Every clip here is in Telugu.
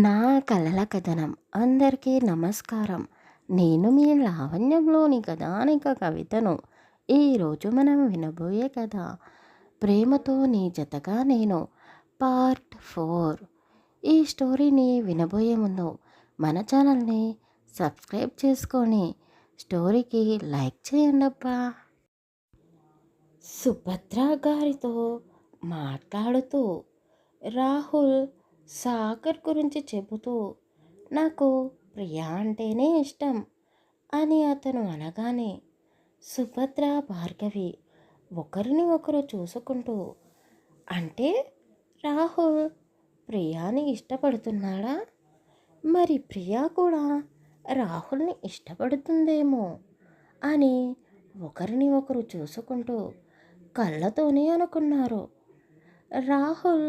నా కలల కథనం. అందరికీ నమస్కారం. నేను మీ లావణ్యంలోని కథానిక కవితను. ఈరోజు మనం వినబోయే కథ ప్రేమతో నీ జతగా నేను పార్ట్ 4. ఈ స్టోరీని వినబోయే ముందు మన ఛానల్ని సబ్స్క్రైబ్ చేసుకొని స్టోరీకి లైక్ చేయండబ్బా. సుభద్ర గారితో మాట్లాడుతూ రాహుల్ సాగర్ గురించి చెబుతూ నాకు ప్రియా అంటేనే ఇష్టం అని అతను అనగానే సుభద్ర భార్గవి ఒకరిని ఒకరు చూసుకుంటూ అంటే రాహుల్ ప్రియాని ఇష్టపడుతున్నాడా? మరి ప్రియా కూడా రాహుల్ని ఇష్టపడుతుందేమో అని ఒకరిని ఒకరు చూసుకుంటూ కళ్ళతోనే అనుకున్నారు. రాహుల్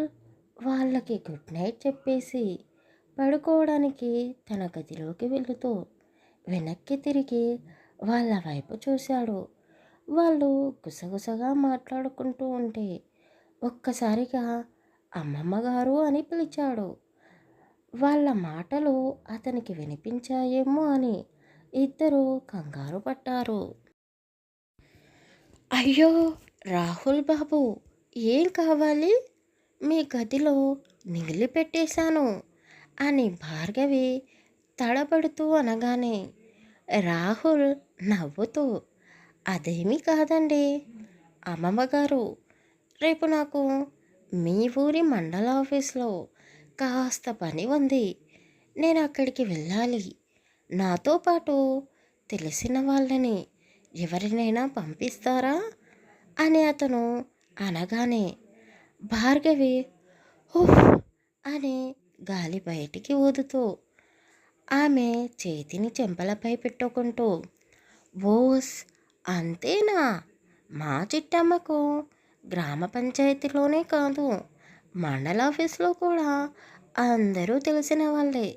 వాళ్ళకి గుడ్ నైట్ చెప్పేసి పడుకోవడానికి తన గదిలోకి వెళుతూ వెనక్కి తిరిగి వాళ్ళ వైపు చూశాడు. వాళ్ళు గుసగుసగా మాట్లాడుకుంటూ ఉంటే ఒక్కసారిగా అమ్మమ్మ గారు అని పిలిచాడు. వాళ్ళ మాటలు అతనికి వినిపించాయేమో అని ఇద్దరు కంగారు పడ్డారు. అయ్యో రాహుల్ బాబు, ఏం కావాలి? మీ గదిలో నీళ్ళు పెట్టేశాను అని భార్గవి తడబడుతూ అనగానే రాహుల్ నవ్వుతూ అదేమీ కాదండి అమ్మమ్మగారు, రేపు నాకు మీ ఊరి మండల ఆఫీస్లో కాస్త పని ఉంది, నేను అక్కడికి వెళ్ళాలి. నాతో పాటు తెలిసిన వాళ్ళని ఎవరినైనా పంపిస్తారా అని అతను అనగానే భార్గవి ఉఫ్ అని గాలి బయటికి ఊదుతూ ఆమె చేతిని చెంపలపై పెట్టుకుంటూ ఓస్ అంతేనా? మా చిట్టమ్మకు గ్రామ పంచాయతీలోనే కాదు మండల ఆఫీస్లో కూడా అందరూ తెలిసిన వాళ్ళే.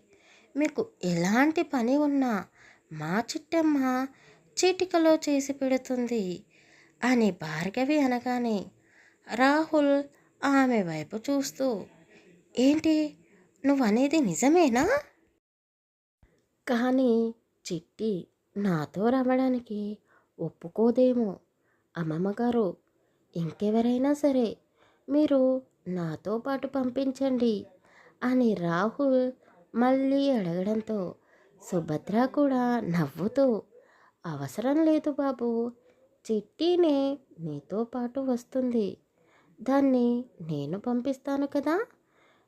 మీకు ఎలాంటి పని ఉన్నా మా చిట్టమ్మ చీటికలో చేసి పెడుతుంది అని భార్గవి అనగానే రాహుల్ ఆమె వైపు చూస్తూ ఏంటి నువ్వనేది నిజమేనా? కానీ చిట్టి నాతో రావడానికి ఒప్పుకోదేమో అమ్మమ్మగారు, ఇంకెవరైనా సరే మీరు నాతో పాటు పంపించండి అని రాహుల్ మళ్ళీ అడగడంతో సుభద్ర కూడా నవ్వుతూ అవసరం లేదు బాబు, చిట్టీనే నీతో పాటు వస్తుంది, దాన్ని నేను పంపిస్తాను కదా,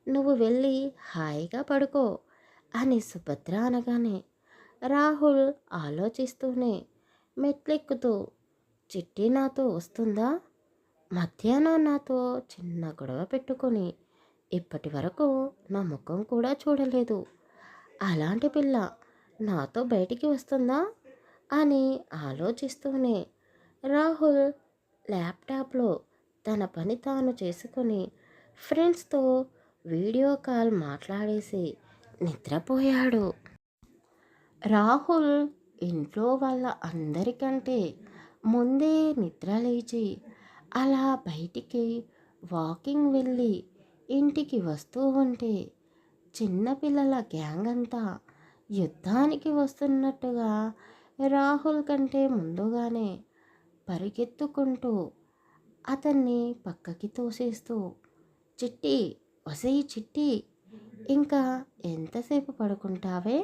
నువ్వు వెళ్ళి హాయిగా పడుకో అని సుభద్ర అనగానే రాహుల్ ఆలోచిస్తూనే మెట్లెక్కుతూ చిట్టి నాతో వస్తుందా? మధ్యాహ్నం నాతో చిన్న గొడవ పెట్టుకొని ఇప్పటి వరకు నా ముఖం కూడా చూడలేదు, అలాంటి పిల్ల నాతో బయటికి వస్తుందా అని ఆలోచిస్తూనే రాహుల్ ల్యాప్టాప్లో తన పని తాను చేసుకొని ఫ్రెండ్స్తో వీడియో కాల్ మాట్లాడేసి నిద్రపోయాడు. రాహుల్ ఇంట్లో వాళ్ళ అందరికంటే ముందే నిద్ర లేచి అలా బయటికి వాకింగ్ వెళ్ళి ఇంటికి వస్తూ ఉంటే చిన్నపిల్లల గ్యాంగ్ అంతా యుద్ధానికి వస్తున్నట్టుగా రాహుల్ కంటే ముందుగానే పరిగెత్తుకుంటూ అతన్ని పక్కకి తోసేస్తూ చిట్టి, ఒసేయ్ చిట్టి, ఇంకా ఎంతసేపు పడుకుంటావే,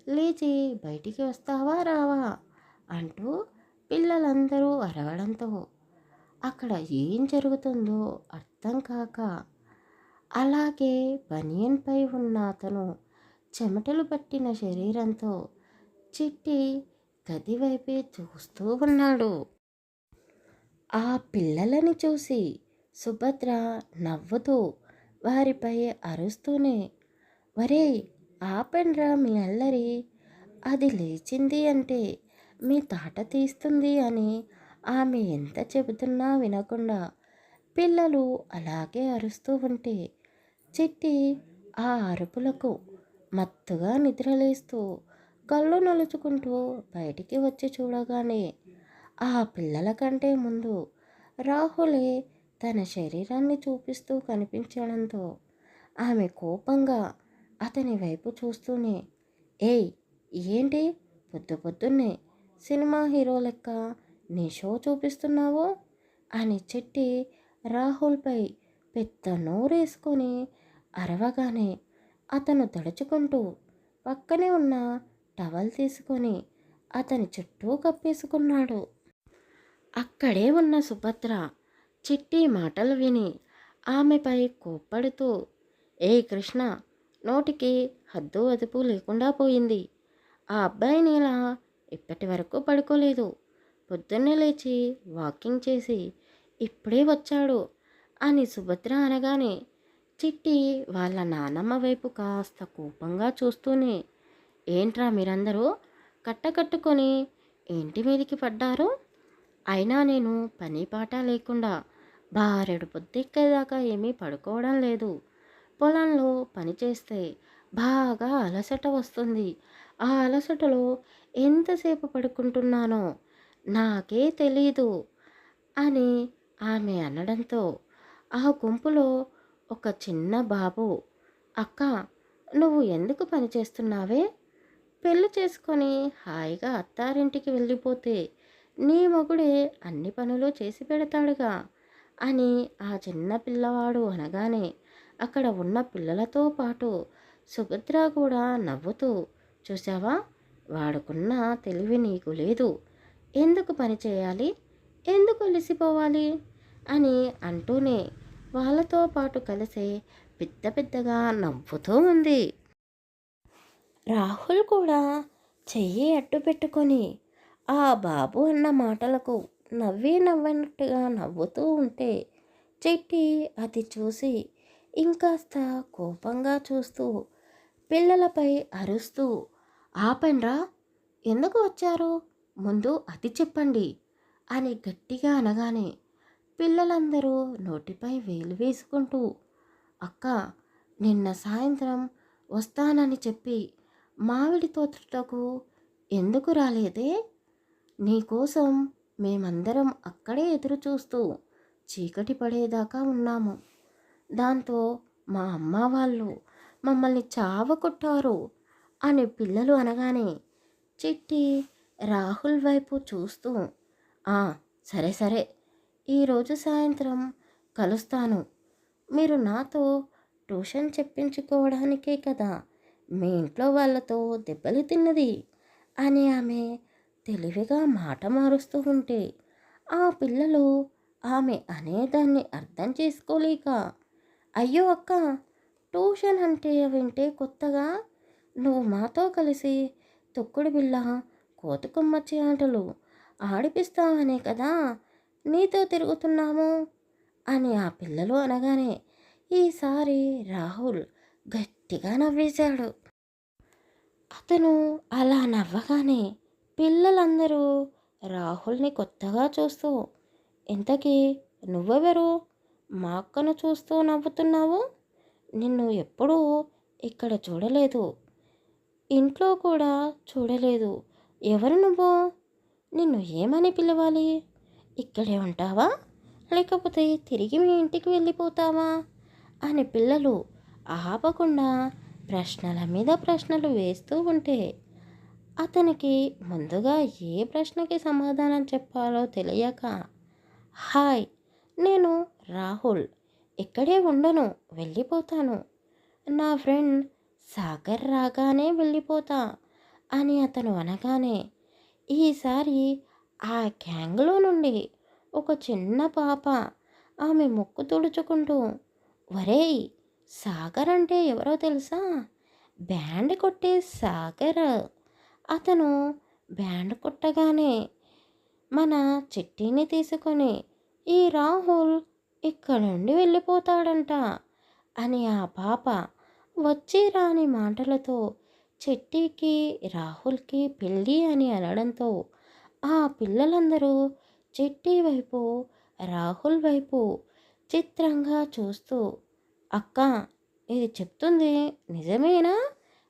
లేచి బయటికి వస్తావా రావా అంటూ పిల్లలందరూ అరవడంతో అక్కడ ఏం జరుగుతుందో అర్థం కాక అలాగే బనియన్పై ఉన్న అతను చెమటలు పట్టిన శరీరంతో చిట్టి గది వైపే చూస్తూ ఉన్నాడు. ఆ పిల్లలని చూసి సుభద్ర నవ్వుతూ వారిపై అరుస్తూనే వరేయ్ ఆపండ్రా మీ అల్లరి, అది లేచింది అంటే మీ తాట తీస్తుంది అని ఆమె ఎంత చెబుతున్నా వినకుండా పిల్లలు అలాగే అరుస్తూ ఉంటే చిట్టి ఆ అరుపులకు మత్తుగా నిద్రలేస్తూ కళ్ళు నలుచుకుంటూ బయటికి వచ్చి చూడగానే ఆ పిల్లల కంటే ముందు రాహులే తన శరీరాన్ని చూపిస్తూ కనిపించడంతో ఆమె కోపంగా అతని వైపు చూస్తూనే, ఏయ్ ఏంటి పొద్దు పొద్దున్నే సినిమా హీరో లెక్క నీ షో చూపిస్తున్నావు అని చిట్టి రాహుల్పై పెద్ద నోరేసుకొని అరవగానే అతను దడుచుకుంటూ పక్కనే ఉన్న టవల్ తీసుకొని అతని చుట్టూ కప్పేసుకున్నాడు. అక్కడే ఉన్న సుభద్ర చిట్టి మాటలు విని ఆమెపై కోప్పడుతూ, ఏయ్ కృష్ణ, నోటికి హద్దు అదుపు లేకుండా పోయింది. ఆ అబ్బాయిని ఇలా ఇప్పటి వరకు పడుకోలేదు. పొద్దున్నే లేచి వాకింగ్ చేసి ఇప్పుడే వచ్చాడు అని సుభద్ర అనగానే చిట్టి వాళ్ళ నానమ్మ వైపు కాస్త కోపంగా చూస్తూనే, ఏంట్రా మీరందరూ కట్టకట్టుకొని ఇంటి మీదికి పడ్డారు? అయినా నేను పని పాట లేకుండా బారెడు పొద్దెక్కేదాకా ఏమీ పడుకోవడం లేదు. పొలంలో పని చేస్తే బాగా అలసట వస్తుంది. ఆ అలసటలో ఎంతసేపు పడుకుంటున్నానో నాకే తెలీదు అని ఆమె అనడంతో ఆ గుంపులో ఒక చిన్న బాబు, అక్క, నువ్వు ఎందుకు పని చేస్తున్నావే? పెళ్లి చేసుకొని హాయిగా అత్తారింటికి వెళ్ళిపోతే నీ మొగుడే అన్ని పనులు చేసి పెడతాడుగా అని ఆ చిన్న పిల్లవాడు అనగానే అక్కడ ఉన్న పిల్లలతో పాటు సుభద్ర కూడా నవ్వుతూ, చూసావా, వాడుకున్న తెలివి నీకు లేదు, ఎందుకు పని చేయాలి, ఎందుకు అలసిపోవాలి అని అంటూనే వాళ్ళతో పాటు కలిసి పెద్ద పెద్దగా నవ్వుతూ ఉంది. రాహుల్ కూడా చెయ్యి అడ్డు పెట్టుకొని ఆ బాబు అన్న మాటలకు నవ్వినట్టుగా నవ్వుతూ ఉంటే చిట్టి అది చూసి ఇంకాస్త కోపంగా చూస్తూ పిల్లలపై అరుస్తూ, ఆపండ్రా, ఎందుకు వచ్చారు, ముందు అది చెప్పండి అని గట్టిగా అనగానే పిల్లలందరూ నోటిపై వేలు వేసుకుంటూ, అక్క, నిన్న సాయంత్రం వస్తానని చెప్పి మామిడి తోటకు ఎందుకు రాలేదే? నీకోసం మేమందరం అక్కడే ఎదురు చూస్తూ చీకటి పడేదాకా ఉన్నాము. దాంతో మా అమ్మ వాళ్ళు మమ్మల్ని చావకొట్టారు అని పిల్లలు అనగానే చిట్టి రాహుల్ వైపు చూస్తూ, సరే సరే, ఈరోజు సాయంత్రం కలుస్తాను. మీరు నాతో ట్యూషన్ చెప్పించుకోవడానికే కదా మీ ఇంట్లో వాళ్ళతో దెబ్బలు తిన్నది అని ఆమె తెలివిగా మాట మారుస్తూ ఉంటే ఆ పిల్లలు ఆమె అనేదాన్ని అర్థం చేసుకోలేక, అయ్యో అక్క, ట్యూషన్ అంటే వింటే కొత్తగా, నువ్వు మాతో కలిసి తొక్కుడు బిళ్ళ, కోతుకొమ్మచ్చి ఆటలు ఆడిపిస్తావనే కదా నీతో తిరుగుతున్నాము అని ఆ పిల్లలు అనగానే ఈసారి రాహుల్ గట్టిగా నవ్వేశాడు. అతను అలా నవ్వగానే పిల్లలందరూ రాహుల్ని కొత్తగా చూస్తూ, ఇంతకీ నువ్వెవరు మా అక్కను చూస్తూ నవ్వుతున్నావు? నిన్ను ఎప్పుడూ ఇక్కడ చూడలేదు, ఇంట్లో కూడా చూడలేదు. ఎవరు నువ్వు? నిన్ను ఏమని పిలవాలి? ఇక్కడే ఉంటావా, లేకపోతే తిరిగి మీ ఇంటికి వెళ్ళిపోతావా అని పిల్లలు ఆపకుండా ప్రశ్నల మీద ప్రశ్నలు వేస్తూ ఉంటే అతనికి ముందుగా ఏ ప్రశ్నకి సమాధానం చెప్పాలో తెలియక, హాయ్, నేను రాహుల్, ఇక్కడే ఉండను, వెళ్ళిపోతాను. నా ఫ్రెండ్ సాగర్ రాగానే వెళ్ళిపోతా అని అతను అనగానే ఈసారి ఆ గ్యాంగ్లో నుండి ఒక చిన్న పాప ఆమె ముక్కు తుడుచుకుంటూ, ఒరేయ్, సాగర్ అంటే ఎవరో తెలుసా? బ్యాండ్ కొట్టే సాగర్. అతను బ్యాండ్ కొట్టగానే మన చిట్టిని తీసుకొని ఈ రాహుల్ ఇక్కడ నుండి వెళ్ళిపోతాడంట అని ఆ పాప వచ్చి రాని మాటలతో చిట్టికి రాహుల్కి పెళ్ళి అని అనడంతో ఆ పిల్లలందరూ చిట్టి వైపు, రాహుల్ వైపు చిత్రంగా చూస్తూ, అక్క, ఇది చెప్తుంది నిజమేనా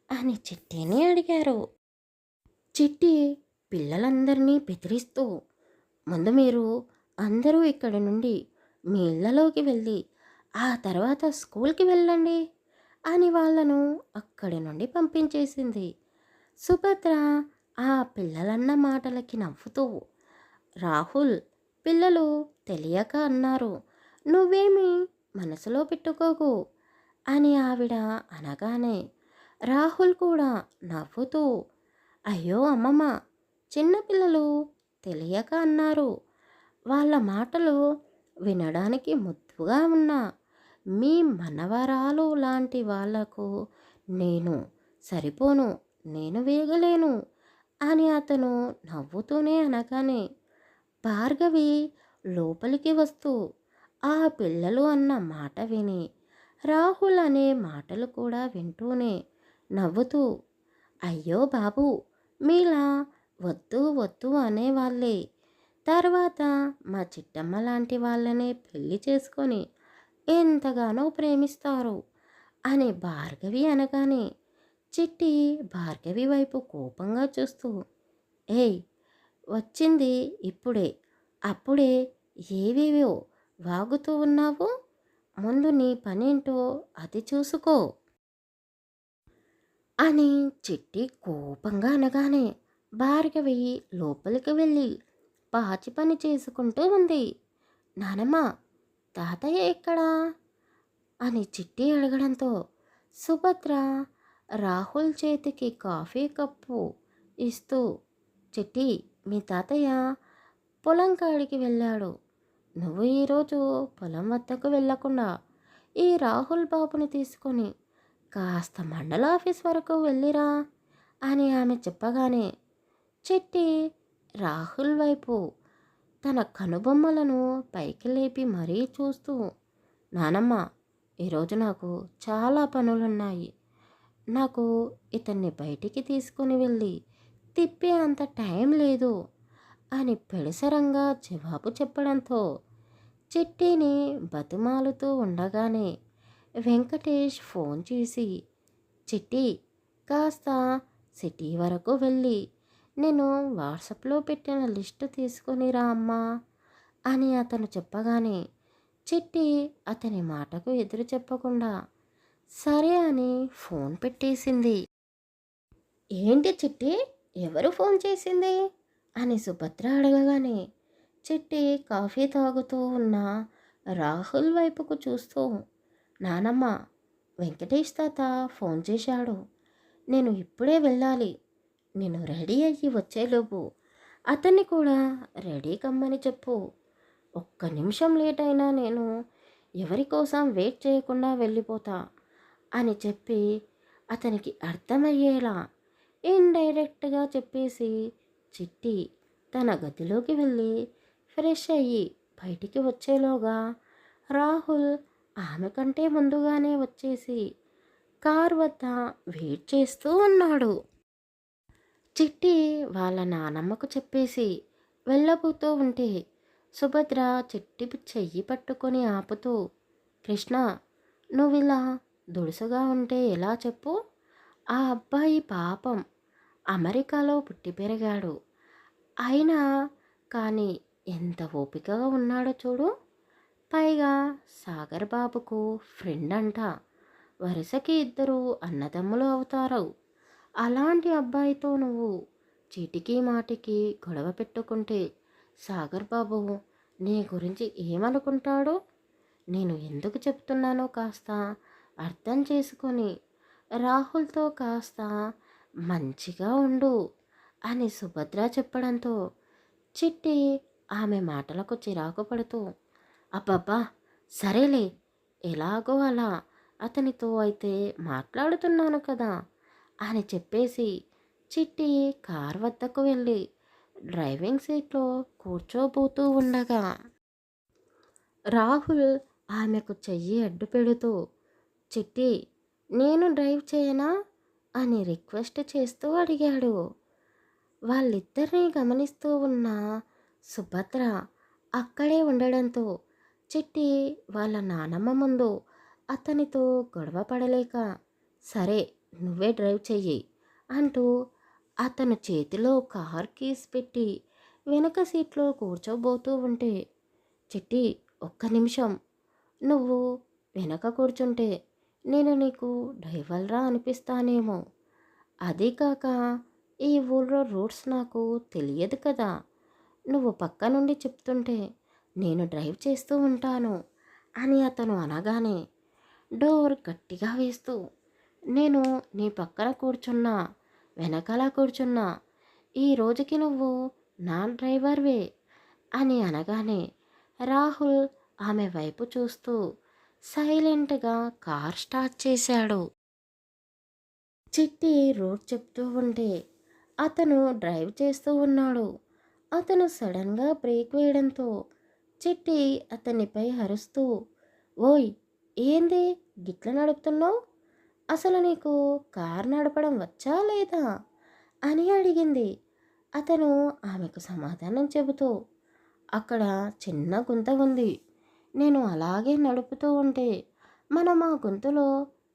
అని చిట్టిని అడిగారు. చిట్టి పిల్లలందరినీ బెదిరిస్తూ, ముందు మీరు అందరూ ఇక్కడి నుండి మీ ఇళ్ళలోకి వెళ్ళి ఆ తర్వాత స్కూల్కి వెళ్ళండి అని వాళ్ళను అక్కడి నుండి పంపించేసింది. సుభద్ర ఆ పిల్లలన్న మాటలకి నవ్వుతూ, రాహుల్, పిల్లలు తెలియక అన్నారు, నువ్వేమీ మనసులో పెట్టుకోకు అని ఆవిడ అనగానే రాహుల్ కూడా నవ్వుతూ, అయ్యో అమ్మమ్మ, చిన్నపిల్లలు తెలియక అన్నారు. వాళ్ళ మాటలు వినడానికి ముద్దుగా ఉన్న మీ మనవరాలు లాంటి వాళ్లకు నేను సరిపోను, నేను వేగలేను అని అతను నవ్వుతూనే అనగానే భార్గవి లోపలికి వస్తూ ఆ పిల్లలు అన్న మాట విని రాహుల్ అనే మాటలు కూడా వింటూనే నవ్వుతూ, అయ్యో బాబు, మీలా వద్దు వద్దు అనేవాళ్ళే తర్వాత మా చిట్టమ్మ లాంటి వాళ్ళనే పెళ్లి చేసుకొని ఎంతగానో ప్రేమిస్తారు అని భార్గవి అనగానే చిట్టి భార్గవి వైపు కోపంగా చూస్తూ, ఏయ్, వచ్చింది ఇప్పుడే, అప్పుడే ఏవేవో వాగుతూ ఉన్నావు, ముందు నీ పనేంటో అది చూసుకో అని చిట్టి కోపంగా అనగానే భార్గవి లోపలికి వెళ్ళి పాచి పని చేసుకుంటూ ఉంది. నానమ్మ, తాతయ్య ఎక్కడా అని చిట్టి అడగడంతో సుభద్ర రాహుల్ చేతికి కాఫీ కప్పు ఇస్తూ, చిట్టి, మీ తాతయ్య పొలం కాడికి వెళ్ళాడు. నువ్వు ఈరోజు పొలం వద్దకు వెళ్ళకుండా ఈ రాహుల్ బాబుని తీసుకొని కాస్త మండల ఆఫీస్ వరకు వెళ్ళిరా అని ఆమె చెప్పగానే చిట్టి రాహుల్ వైపు తన కనుబొమ్మలను పైకి లేపి మరీ చూస్తూ, నానమ్మ, ఈరోజు నాకు చాలా పనులున్నాయి. నాకు ఇతన్ని బయటికి తీసుకొని వెళ్ళి తిప్పే అంత టైం లేదు అని పెడసరంగా జవాబు చెప్పడంతో చిట్టిని బతిమాలుతూ ఉండగానే వెంకటేష్ ఫోన్ చేసి, చిట్టి, కాస్త సిటీ వరకు వెళ్ళి నేను వాట్సాప్లో పెట్టిన లిస్టు తీసుకొని రా అమ్మా అని అతను చెప్పగానే చిట్టి అతని మాటకు ఎదురు చెప్పకుండా సరే అని ఫోన్ పెట్టేసింది. ఏంటి చిట్టి, ఎవరు ఫోన్ చేసింది అని సుభద్ర అడగగానే చిట్టి కాఫీ తాగుతూ ఉన్న రాహుల్ వైపుకు చూస్తూ, నానమ్మ, వెంకటేష్ తాత ఫోన్ చేశాడు, నేను ఇప్పుడే వెళ్ళాలి. నేను రెడీ అయ్యి వచ్చేలోపు అతన్ని కూడా రెడీ కమ్మని చెప్పు. ఒక్క నిమిషం లేట్ అయినా నేను ఎవరి కోసం వెయిట్ చేయకుండా వెళ్ళిపోతా అని చెప్పి అతనికి అర్థమయ్యేలా ఇండైరెక్ట్గా చెప్పేసి చిట్టి తన గదిలోకి వెళ్ళి ఫ్రెష్ అయ్యి బయటికి వచ్చేలోగా రాహుల్ ఆమె కంటే ముందుగానే వచ్చేసి కార్ వద్ద వెయిట్ చేస్తూ ఉన్నాడు. చిట్టి వాళ్ళ నానమ్మకు చెప్పేసి వెళ్ళబోతూ ఉంటే సుభద్ర చిట్టి చెయ్యి పట్టుకొని ఆపుతూ, కృష్ణ, నువ్విలా దుడుసుగా ఉంటే ఎలా చెప్పు? ఆ అబ్బాయి పాపం అమెరికాలో పుట్టి పెరిగాడు. అయినా కానీ ఎంత ఓపికగా ఉన్నాడో చూడు. పైగా సాగర్ బాబుకు ఫ్రెండ్ అంట. వరుసకి ఇద్దరు అన్నదమ్ములు అవుతారు. అలాంటి అబ్బాయితో నువ్వు చీటికి మాటికి గొడవ పెట్టుకుంటే సాగర్ బాబు నీ గురించి ఏమనుకుంటాడో నేను ఎందుకు చెప్తున్నానో కాస్త అర్థం చేసుకొని రాహుల్తో కాస్త మంచిగా ఉండు అని సుభద్ర చెప్పడంతో చిట్టి ఆమె మాటలకు చిరాకు పడుతూ, అబ్బబ్బా, సరేలే, ఎలాగో అలా అతనితో అయితే మాట్లాడుతున్నాను కదా అని చెప్పేసి చిట్టి కార్ వద్దకు వెళ్ళి డ్రైవింగ్ సీట్లో కూర్చోబోతూ ఉండగా రాహుల్ ఆమెకు చెయ్యి అడ్డు పెడుతూ, చిట్టి, నేను డ్రైవ్ చేయనా అని రిక్వెస్ట్ చేస్తూ అడిగాడు. వాళ్ళిద్దరినీ గమనిస్తూ ఉన్న సుభద్ర అక్కడే ఉండడంతో చిట్టి వాళ్ళ నానమ్మ ముందు అతనితో గొడవ పడలేక, సరే, నువ్వే డ్రైవ్ చెయ్యి అంటూ అతను చేతిలో కార్ కీస్ పెట్టి వెనక సీట్లో కూర్చోబోతూ ఉంటే, చిట్టి, ఒక్క నిమిషం, నువ్వు వెనక కూర్చుంటే నేను నీకు డ్రైవర్‌లా అనిపిస్తానేమో. అదీ కాక ఈ ఊళ్ళో రూట్స్ నాకు తెలియదు కదా! నువ్వు పక్క నుండి చెప్తుంటే నేను డ్రైవ్ చేస్తూ ఉంటాను అని అతను అనగానే డోర్ గట్టిగా వేస్తూ నేను నీ పక్కన కూర్చున్నా, వెనకాల కూర్చున్నా, ఈ రోజుకి నువ్వు నా డ్రైవర్వే అని అనగానే రాహుల్ ఆమె వైపు చూస్తూ సైలెంట్గా కార్ స్టార్ట్ చేశాడు. చిట్టి రూట్ చెప్తూ ఉంటే అతను డ్రైవ్ చేస్తూ ఉన్నాడు. అతను సడన్గా బ్రేక్ వేయడంతో చిట్టి అతనిపై అరుస్తూ, ఓయ్, ఏంది గిట్ల నడుపుతున్నావు? అసలు నీకు కారు నడపడం వచ్చా లేదా అని అడిగింది. అతను ఆమెకు సమాధానం చెబుతూ, అక్కడ చిన్న గుంత ఉంది, నేను అలాగే నడుపుతూ ఉంటే మనం ఆ గుంతలో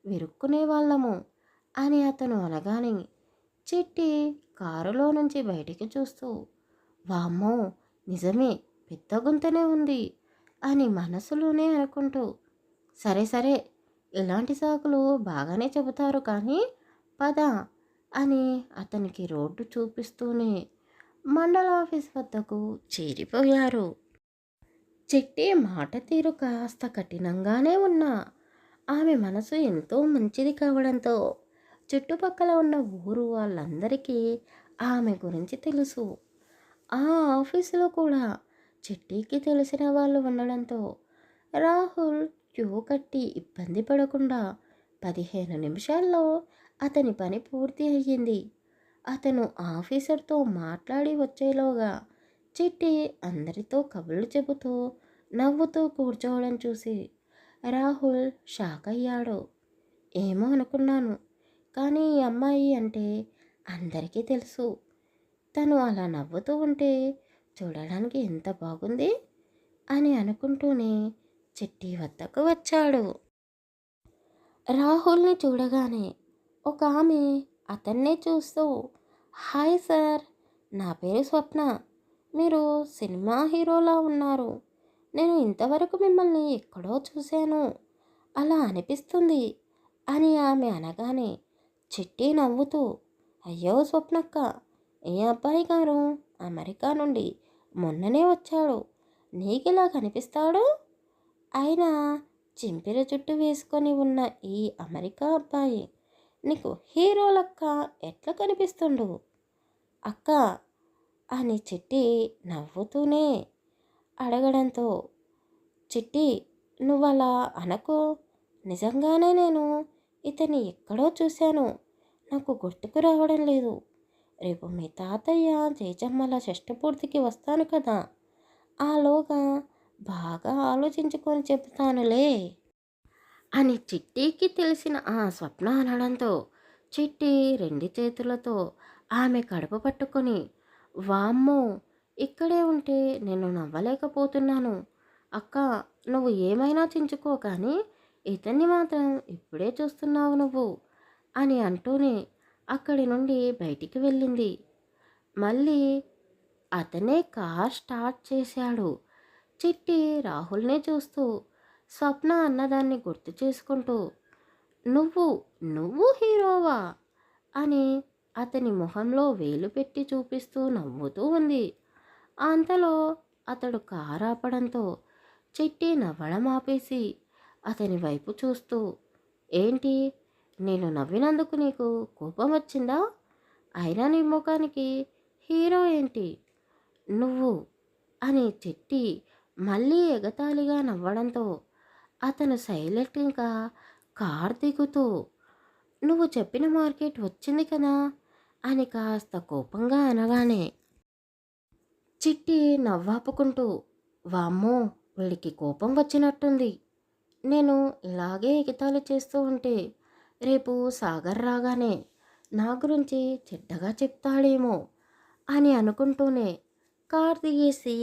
విరుక్కునే వాళ్ళము అని అతను అనగానే చిట్టి కారులో నుంచి బయటికి చూస్తూ, వామ్మో, నిజమే, పెద్ద గుంతనే ఉంది అని మనసులోనే అనుకుంటూ, సరే సరే, ఇలాంటి సాకులు బాగానే చెబుతారు కానీ పద అని అతనికి రోడ్డు చూపిస్తూనే మండల ఆఫీస్ వద్దకు చేరిపోయారు. చిట్టి మాట తీరు కాస్త కఠినంగానే ఉన్నా ఆమె మనసు ఎంతో మంచిది కావడంతో చుట్టుపక్కల ఉన్న ఊరు వాళ్ళందరికీ ఆమె గురించి తెలుసు. ఆ ఆఫీసులో కూడా చిట్టికి తెలిసిన వాళ్ళు ఉండడంతో రాహుల్ క్యూ కట్టి ఇబ్బంది పడకుండా 15 నిమిషాల్లో అతని పని పూర్తి అయ్యింది. అతను ఆఫీసర్తో మాట్లాడి వచ్చేలోగా చిట్టి అందరితో కబుర్లు చెబుతూ నవ్వుతూ కూర్చోవడం చూసి రాహుల్ షాక్ అయ్యాడు. ఏమో అనుకున్నాను, కానీ ఈ అమ్మాయి అంటే అందరికీ తెలుసు. తను అలా నవ్వుతూ ఉంటే చూడడానికి ఎంత బాగుంది అని అనుకుంటూనే చిట్టి వద్దకు వచ్చాడు. రాహుల్ని చూడగానే ఒక ఆమె అతన్నే చూస్తూ, హాయ్ సార్, నా పేరు స్వప్న, మీరు సినిమా హీరోలా ఉన్నారు, నేను ఇంతవరకు మిమ్మల్ని ఎక్కడో చూశాను, అలా అనిపిస్తుంది అని ఆమె అనగానే చిట్టి నవ్వుతూ, అయ్యో స్వప్నక్క, ఈ అబ్బాయి గారు అమెరికా నుండి మొన్ననే వచ్చాడు, నీకిలా కనిపిస్తాడు? అయినా చింపిర జుట్టు వేసుకొని ఉన్న ఈ అమెరికా అబ్బాయి నీకు హీరో లెక్క ఎట్లా కనిపిస్తుండు అక్క అని చిట్టి నవ్వుతూనే అడగడంతో, చిట్టి, నువ్వలా అనకు, నిజంగానే నేను ఇతన్ని ఎక్కడో చూశాను, నాకు గుర్తుకు రావడం లేదు, రేపు మీ తాతయ్య జయజమ్మల షష్ఠపూర్తికి వస్తాను కదా, ఆలోగా బాగా ఆలోచించుకొని చెప్తానులే అని చిట్టికి తెలిసిన ఆ స్వప్న అనడంతో చిట్టి 2 చేతులతో ఆమె కడుపు పట్టుకొని, వామ్మో, ఇక్కడే ఉంటే నేను నవ్వలేకపోతున్నాను, అక్క, నువ్వు ఏమైనా చించుకో కానీ ఇతన్ని మాత్రం ఇప్పుడే చూస్తున్నావు నువ్వు అని అంటూనే అక్కడి నుండి బయటికి వెళ్ళింది. మళ్ళీ అతనే కార్ స్టార్ట్ చేశాడు. చిట్టి రాహుల్ని చూస్తూ స్వప్న అన్నదాన్ని గుర్తు చేసుకుంటూ, నువ్వు నువ్వు హీరోవా అని అతని మొహంలో వేలు పెట్టి చూపిస్తూ నవ్వుతూ ఉంది. అంతలో అతడు కారు ఆపడంతో చిట్టి నవ్వడం ఆపేసి అతని వైపు చూస్తూ, ఏంటి, నేను నవ్వినందుకు నీకు కోపం వచ్చిందా? అయినా నీ ముఖానికి హీరో ఏంటి నువ్వు అని చిట్టి మళ్ళీ ఎగతాళిగా నవ్వడంతో అతను సైలెంట్గా కార్ దిగుతూ, నువ్వు చెప్పిన మార్కెట్ వచ్చింది కదా అని కాస్త కోపంగా అనగానే చిట్టి నవ్వాపుకుంటూ, వామ్మో, వీడికి కోపం వచ్చినట్టుంది, నేను ఇలాగే ఎగతాళి చేస్తూ ఉంటే రేపు సాగర్ రాగానే నా గురించి చెడ్డగా చెప్తాడేమో అని అనుకుంటూనే కార్ దిగేసి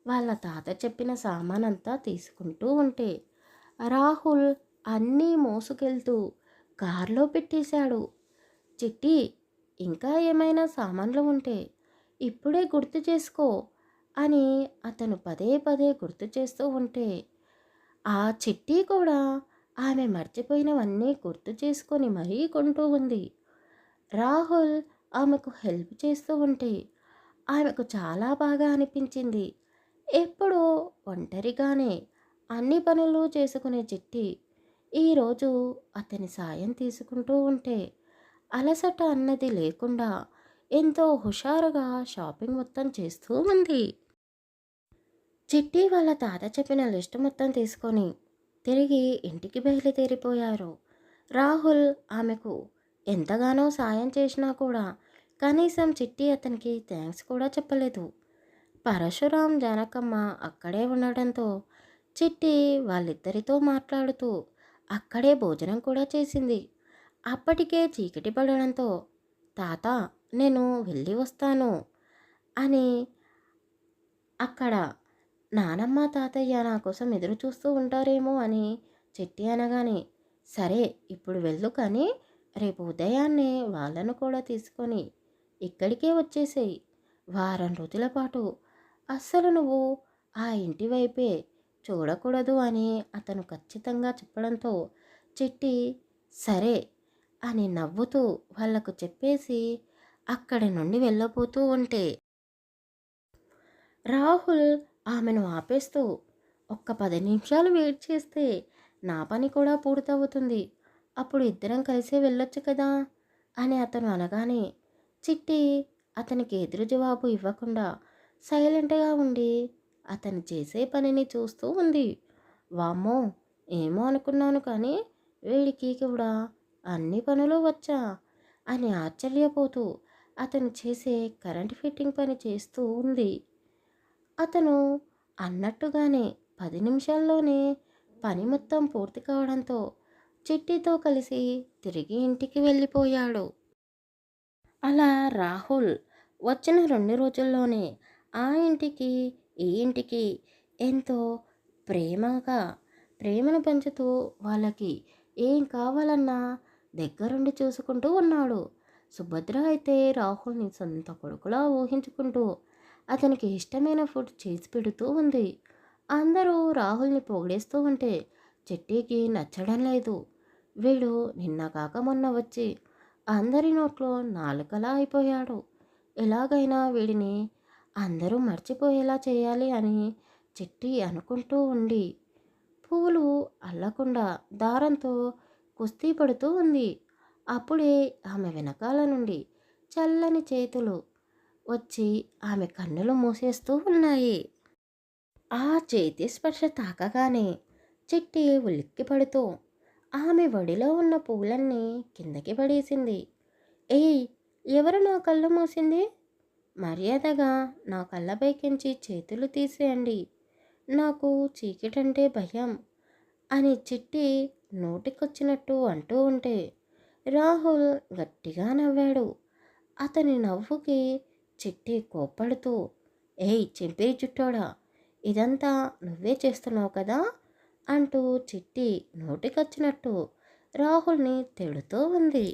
వాళ్ళ తాత చెప్పిన సామానంతా తీసుకుంటూ ఉంటే రాహుల్ అన్నీ మోసుకెళ్తూ కారులో పెట్టేశాడు. చిట్టి, ఇంకా ఏమైనా సామాన్లు ఉంటే ఇప్పుడే గుర్తు చేసుకో అని అతను పదే పదే గుర్తు చేస్తూ ఉంటే ఆ చిట్టి కూడా ఆమె మర్చిపోయినవన్నీ గుర్తు చేసుకొని మరీ కొంటూ ఉంది. రాహుల్ ఆమెకు హెల్ప్ చేస్తూ ఉంటే ఆమెకు చాలా బాగా అనిపించింది. ఎప్పుడూ ఒంటరిగానే అన్ని పనులు చేసుకునే చిట్టి ఈరోజు అతని సాయం తీసుకుంటూ ఉంటే అలసట అన్నది లేకుండా ఎంతో హుషారుగా షాపింగ్ మొత్తం చేస్తూ ఉంది. చిట్టి వాళ్ళ తాత చెప్పిన లిస్టు మొత్తం తీసుకొని తిరిగి ఇంటికి బయలుదేరిపోయారు. రాహుల్ ఆమెకు ఎంతగానో సాయం చేసినా కూడా కనీసం చిట్టి అతనికి థ్యాంక్స్ కూడా చెప్పలేదు. పరశురాం జానకమ్మ అక్కడే ఉండడంతో చిట్టి వాళ్ళిద్దరితో మాట్లాడుతూ అక్కడే భోజనం కూడా చేసింది. అప్పటికే చీకటి పడడంతో తాత నేను వెళ్ళి వస్తాను అని అక్కడ నానమ్మ తాతయ్య నా కోసం ఎదురు చూస్తూ ఉంటారేమో అని చిట్టి అనగానే, సరే ఇప్పుడు వెళ్ళు కానీ రేపు ఉదయాన్నే వాళ్ళను కూడా తీసుకొని ఇక్కడికే వచ్చేసేయి. వారం రోజుల పాటు అస్సలు నువ్వు ఆ ఇంటి వైపే చూడకూడదు అని అతను ఖచ్చితంగా చెప్పడంతో చిట్టి సరే అని నవ్వుతూ వాళ్లకు చెప్పేసి అక్కడి నుండి వెళ్ళబోతూ ఉంటే రాహుల్ ఆమెను ఆపేస్తూ ఒక్క 10 నిమిషాలు వెయిట్ చేస్తే నా పని కూడా పూర్తవుతుంది. అప్పుడు ఇద్దరం కలిసే వెళ్ళొచ్చు కదా అని అతను అనగానే చిట్టి అతనికి ఎదురు జవాబు ఇవ్వకుండా సైలెంట్గా ఉండి అతను చేసే పనిని చూస్తూ ఉంది. వామ్మో! ఏమో అనుకున్నాను కానీ వీడికి కూడా అన్ని పనులు వచ్చా అని ఆశ్చర్యపోతూ అతను చేసే కరెంట్ ఫిట్టింగ్ పని చేస్తూ ఉంది. అతను అన్నట్టుగానే 10 నిమిషాల్లోనే పని మొత్తం పూర్తి కావడంతో చిట్టితో కలిసి తిరిగి ఇంటికి వెళ్ళిపోయాడు. అలా రాహుల్ వచ్చిన 2 రోజుల్లోనే ఆ ఇంటికి ఈ ఇంటికి ఎంతో ప్రేమగా ప్రేమను పెంచుతూ వాళ్ళకి ఏం కావాలన్నా దగ్గరుండి చూసుకుంటూ ఉన్నాడు. సుభద్ర అయితే రాహుల్ని సొంత కొడుకులా ఊహించుకుంటూ అతనికి ఇష్టమైన ఫుడ్ చేసి పెడుతూ ఉంది. అందరూ రాహుల్ని పొగిడేస్తూ ఉంటే చిట్టికి నచ్చడం లేదు. వీడు నిన్న కాక మొన్న వచ్చి అందరి నోట్లో నాలుకలా అయిపోయాడు. ఎలాగైనా వీడిని అందరూ మర్చిపోయేలా చేయాలి అని చిట్టి అనుకుంటూ ఉండి పువ్వులు అల్లకుండా దారంతో కుస్తీ పడుతూ ఉంది. అప్పుడే ఆమె వెనకాల నుండి చల్లని చేతులు వచ్చి ఆమె కన్నులు మూసేస్తూ ఉన్నాయి. ఆ చేతి స్పర్శ తాకగానే చిట్టి ఉలిక్కిపడుతూ ఆమె ఒడిలో ఉన్న పువ్వులన్నీ కిందకి పడేసింది. ఏయ్, ఎవరు నా కళ్ళు మూసింది? మర్యాదగా నా కళ్ళపైకించి చేతులు తీసేయండి. నాకు చీకటంటే భయం అని చిట్టి నోటికొచ్చినట్టు అంటూ ఉంటే రాహుల్ గట్టిగా నవ్వాడు. అతని నవ్వుకి చిట్టి కోప్పడుతూ, ఏయ్ చింపిరి చుట్టోడా, ఇదంతా నువ్వే చేస్తున్నావు కదా అంటూ చిట్టి నోటికొచ్చినట్టు రాహుల్ని తిడుతూ ఉంది.